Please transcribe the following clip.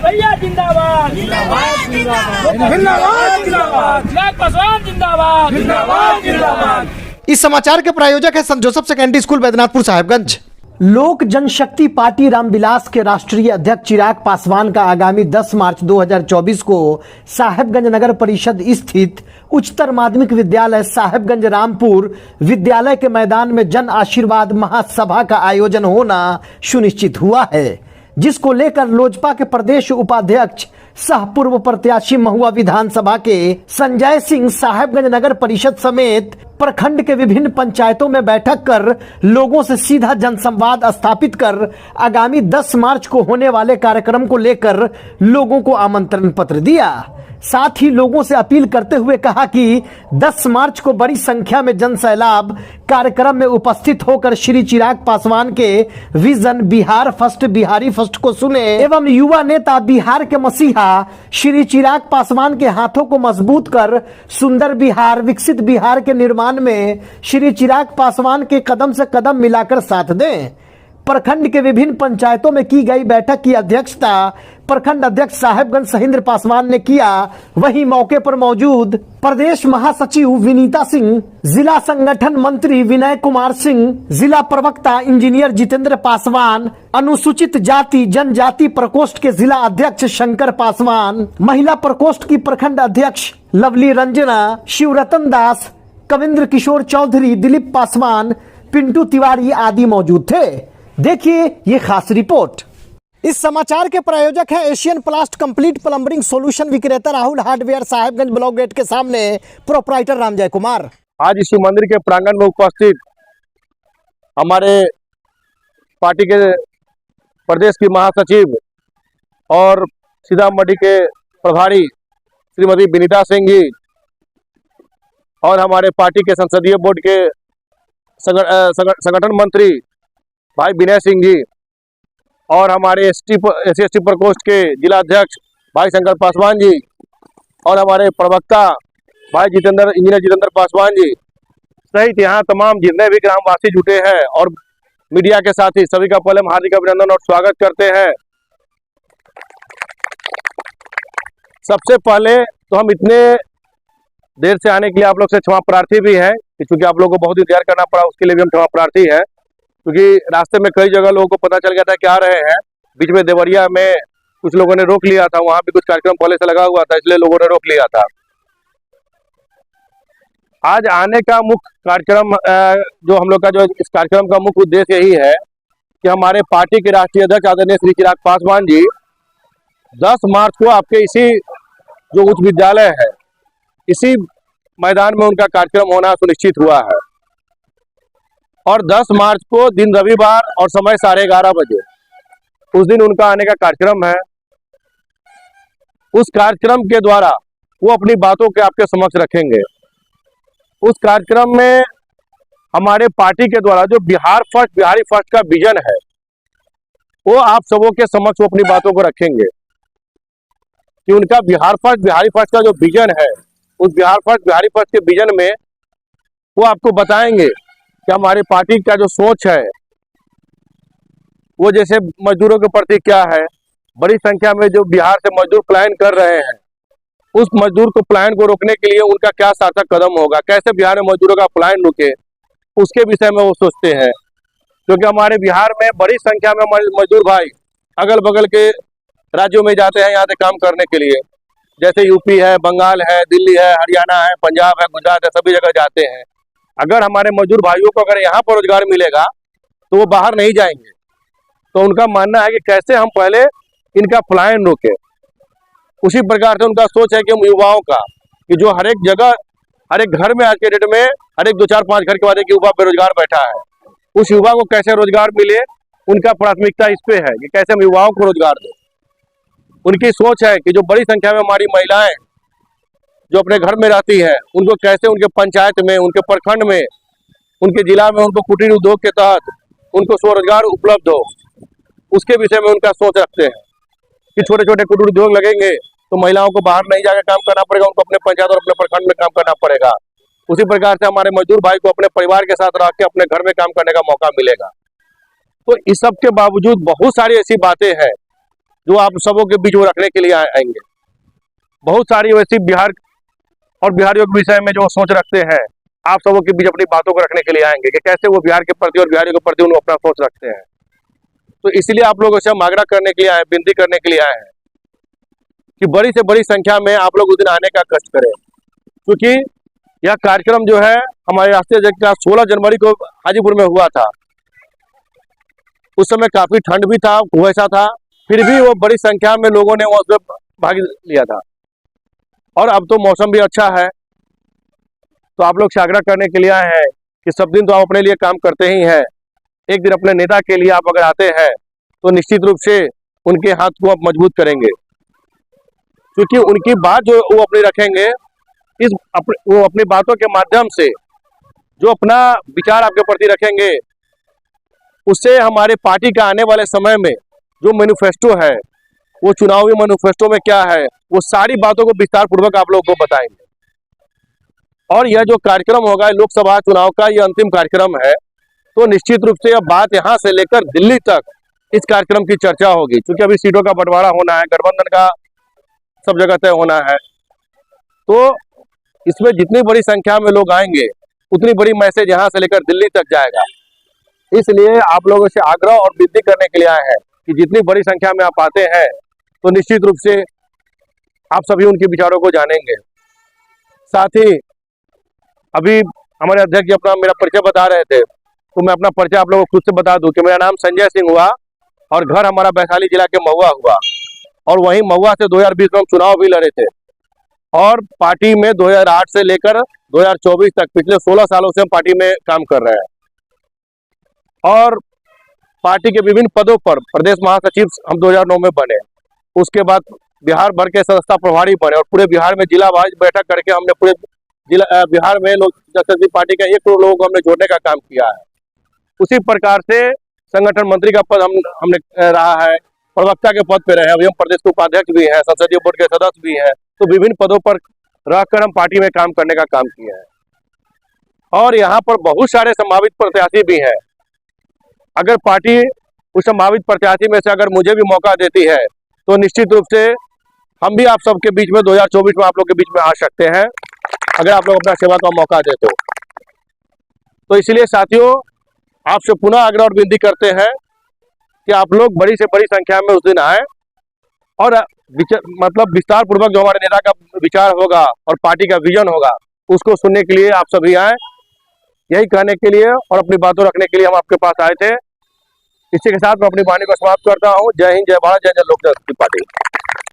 भैया जिंदाबाद जिंदाबाद जिंदाबाद जिंदाबाद चिराग पासवान जिंदाबाद जिंदाबाद जिंदाबाद। इस समाचार के प्रायोजक है संत Joseph secondary school Baidyanathpur Sahebganj. लोक जनशक्ति पार्टी रामविलास के राष्ट्रीय अध्यक्ष चिराग पासवान का आगामी 10 मार्च 2024 को साहेबगंज नगर परिषद स्थित उच्चतर माध्यमिक विद्यालय साहेबगंज रामपुर विद्यालय के मैदान में जन आशीर्वाद महासभा का आयोजन होना सुनिश्चित हुआ है, जिसको लेकर लोजपा के प्रदेश उपाध्यक्ष सह पूर्व प्रत्याशी महुआ विधानसभा के संजय सिंह साहेबगंज नगर परिषद समेत प्रखंड के विभिन्न पंचायतों में बैठक कर लोगों से सीधा जनसंवाद स्थापित कर आगामी 10 मार्च को होने वाले कार्यक्रम को लेकर लोगों को आमंत्रण पत्र दिया। साथ ही लोगों से अपील करते हुए कहा कि 10 मार्च को बड़ी संख्या में जन सैलाब कार्यक्रम में उपस्थित होकर श्री चिराग पासवान के vision Bihar first Bihari first को सुने एवं युवा नेता बिहार के मसीहा श्री चिराग पासवान के हाथों को मजबूत कर सुंदर बिहार विकसित बिहार के निर्माण में श्री चिराग पासवान के कदम से कदम मिलाकर साथ दें। प्रखंड के विभिन्न पंचायतों में की गई बैठक की अध्यक्षता प्रखंड अध्यक्ष साहेबगंज सहिंद्र पासवान ने किया। वहीं मौके पर मौजूद प्रदेश महासचिव विनीता सिंह, जिला संगठन मंत्री विनय कुमार सिंह, जिला प्रवक्ता इंजीनियर जितेंद्र पासवान, अनुसूचित जाति जनजाति प्रकोष्ठ के जिला अध्यक्ष शंकर पासवान, महिला प्रकोष्ठ की प्रखंड अध्यक्ष लवली रंजना, शिवरतन दास, कविंद्र किशोर चौधरी, दिलीप पासवान, पिंटू तिवारी आदि मौजूद थे। देखिए ये खास रिपोर्ट। इस समाचार के प्रायोजक हैं Asian Plast complete plumbing solution विक्रेता Rahul hardware Sahebganj block gate के सामने प्रोपराइटर रामजय कुमार। आज इस मंदिर के प्रांगण में उपस्थित हमारे पार्टी के प्रदेश की महासचिव और सीतामढ़ी के प्रभारी श्रीमती विनीता सिंह जी और हमारे पार्टी के संसदीय बोर्ड के संगठन मंत्री भाई विनय सिंह जी और हमारे एससी प्रकोष्ठ के जिला अध्यक्ष भाई शंकर पासवान जी और हमारे प्रवक्ता भाई इंजीनियर जितेंद्र पासवान जी सहित यहाँ तमाम जितने भी ग्रामवासी जुटे हैं और मीडिया के साथी सभी का पहले हम हार्दिक अभिनंदन और स्वागत करते हैं। सबसे पहले तो हम इतने देर से आने के लिए आप लोग से क्षमा प्रार्थी भी हैं, क्योंकि आप लोगों को बहुत इंतजार करना पड़ा, उसके लिए भी हम क्षमा प्रार्थी हैं। क्योंकि रास्ते में कई जगह लोगों को पता चल गया था कि आ रहे हैं, बीच में देवरिया में कुछ लोगों ने रोक लिया था, वहां भी कुछ कार्यक्रम पहले से लगा हुआ था, इसलिए लोगों ने रोक लिया था। आज आने का मुख्य कार्यक्रम जो हम लोग का जो इस कार्यक्रम का मुख्य उद्देश्य यही है कि हमारे पार्टी के राष्ट्रीय अध्यक्ष आदरणीय श्री चिराग पासवान जी 10 मार्च को आपके इसी जो उच्च विद्यालय है इसी मैदान में उनका कार्यक्रम होना सुनिश्चित हुआ है और 10 मार्च को दिन रविवार और समय 11:30 बजे उस दिन उनका आने का कार्यक्रम है। उस कार्यक्रम के द्वारा वो अपनी बातों के आपके समक्ष रखेंगे। उस कार्यक्रम में हमारे पार्टी के द्वारा जो बिहार फर्स्ट बिहारी फर्स्ट का विजन है वो आप सबों के समक्ष वो अपनी बातों को रखेंगे कि उनका बिहार फर्स्ट बिहारी फर्स्ट का जो विजन है उस बिहार फर्स्ट बिहारी फर्स्ट के विजन में वो आपको बताएंगे कि हमारी पार्टी का जो सोच है वो जैसे मजदूरों के प्रति क्या है। बड़ी संख्या में जो बिहार से मजदूर पलायन कर रहे हैं उस मजदूर को पलायन को रोकने के लिए उनका क्या सार्थक कदम होगा, कैसे बिहार में मजदूरों का पलायन रुके, उसके विषय में वो सोचते हैं। क्योंकि हमारे बिहार में बड़ी संख्या में मजदूर भाई अगल बगल के राज्यों में जाते हैं यहाँ से काम करने के लिए, जैसे यूपी है, बंगाल है, दिल्ली है, हरियाणा है, पंजाब है, गुजरात है, सभी जगह जाते हैं। अगर हमारे मजदूर भाइयों को अगर यहाँ पर रोजगार मिलेगा तो वो बाहर नहीं जाएंगे। तो उनका मानना है कि कैसे हम पहले इनका पलायन रोके। उसी प्रकार से उनका सोच है कि हम युवाओं का कि जो हर एक जगह हर एक घर में आज के डेट में हर एक 2-4-5 घर के बाद एक युवा बेरोजगार बैठा है, उस युवा को कैसे रोजगार मिले, उनका प्राथमिकता इस पे है कि कैसे हम युवाओं को रोजगार दें। उनकी सोच है कि जो बड़ी संख्या में हमारी महिलाएं जो अपने घर में रहती हैं उनको कैसे उनके पंचायत में, उनके प्रखंड में, उनके जिला में उनको कुटीर उद्योग के तहत उनको स्वरोजगार उपलब्ध हो, उसके विषय में उनका सोच रखते हैं कि छोटे छोटे कुटीर उद्योग लगेंगे तो महिलाओं को बाहर नहीं जाकर काम करना पड़ेगा, उनको अपने पंचायत और अपने प्रखंड में काम करना पड़ेगा। उसी प्रकार से हमारे मजदूर भाई को अपने परिवार के साथ रह के अपने घर में काम करने का मौका मिलेगा। तो इस सब के बावजूद बहुत सारी ऐसी बातें हैं जो आप सबों के बीच वो रखने के लिए आएंगे। बहुत सारी वैसी बिहार और बिहारियों के विषय में जो सोच रखते हैं, आप सबों के बीच अपनी बातों को रखने के लिए आएंगे कि कैसे वो बिहार के प्रति और बिहारियों के प्रति उन्होंने अपना सोच रखते हैं। तो इसलिए आप लोगों से हम आग्रह करने के लिए आए, विनती करने के लिए आए हैं कि बड़ी से बड़ी संख्या में आप लोग उस दिन आने का कष्ट करें, क्योंकि यह कार्यक्रम जो है हमारे राष्ट्रीय अध्यक्ष का 16 जनवरी को हाजीपुर में हुआ था। उस समय काफी ठंड भी था, कुहैसा था, फिर भी वो बड़ी संख्या में लोगों ने उसमें भाग लिया था। और अब तो मौसम भी अच्छा है, तो आप लोग से आग्रह करने के लिए आए हैं कि सब दिन तो आप अपने लिए काम करते ही हैं, एक दिन अपने नेता के लिए आप अगर आते हैं तो निश्चित रूप से उनके हाथ को आप मजबूत करेंगे, क्योंकि उनकी बात जो वो अपनी रखेंगे, वो अपनी बातों के माध्यम से जो अपना विचार आपके प्रति रखेंगे, उससे हमारे पार्टी का आने वाले समय में जो मैनिफेस्टो है, वो चुनावी मैनिफेस्टो में क्या है, वो सारी बातों को विस्तार पूर्वक आप लोगों को बताएंगे। और यह जो कार्यक्रम होगा लोकसभा चुनाव का, यह अंतिम कार्यक्रम है, तो निश्चित रूप से यह बात यहाँ से लेकर दिल्ली तक इस कार्यक्रम की चर्चा होगी, क्योंकि अभी सीटों का बंटवारा होना है, गठबंधन का सब जगह तय होना है। तो इसमें जितनी बड़ी संख्या में लोग आएंगे, उतनी बड़ी मैसेज यहाँ से लेकर दिल्ली तक जाएगा। इसलिए आप लोगों से आग्रह और विनती करने के लिए आए हैं कि जितनी बड़ी संख्या में आप आते हैं, तो निश्चित रूप से आप सभी उनके विचारों को जानेंगे। साथ ही अभी हमारे अध्यक्ष अपना मेरा परिचय बता रहे थे, तो मैं अपना परिचय आप लोगों को खुद से बता दूं कि मेरा नाम संजय सिंह हुआ और घर हमारा वैशाली जिला के महुआ हुआ, और वहीं महुआ से 2020 में हम चुनाव भी लड़े थे, और पार्टी में 2008 से लेकर 2024 तक पिछले 16 सालों से हम पार्टी में काम कर रहे हैं, और पार्टी के विभिन्न पदों पर प्रदेश महासचिव हम 2009 में बने। उसके बाद बिहार भर के सदस्यता प्रभारी बने, और पूरे बिहार में जिला वाइज बैठक करके हमने पूरे जिला बिहार में लोक जनशक्ति पार्टी का 1 करोड़ लोगों को हमने जोड़ने का काम किया है। उसी प्रकार से संगठन मंत्री का पद हमने रहा है, प्रवक्ता के पद पे रहे हैं, अभी हम प्रदेश के उपाध्यक्ष भी हैं, संसदीय बोर्ड के सदस्य भी हैं, तो विभिन्न पदों पर रहकर हम पार्टी में काम करने का काम किया है। और यहाँ पर बहुत सारे संभावित प्रत्याशी भी हैं। अगर पार्टी उस संभावित प्रत्याशी में से अगर मुझे भी मौका देती है, तो निश्चित रूप से हम भी आप सबके बीच में 2024 में आप लोग के बीच में आ सकते हैं, अगर आप लोग अपना सेवा का मौका देते हो। तो इसलिए साथियों, आपसे पुनः आग्रह और विनती करते हैं कि आप लोग बड़ी से बड़ी संख्या में उस दिन आए, और मतलब विस्तार पूर्वक जो हमारे नेता का विचार होगा और पार्टी का विजन होगा, उसको सुनने के लिए आप सभी आए। यही कहने के लिए और अपनी बातों रखने के लिए हम आपके पास आए थे। इसी के साथ मैं अपनी वाणी को समाप्त करता हूँ। जय हिंद, जय भारत, जय जय लोक जनशक्ति पार्टी।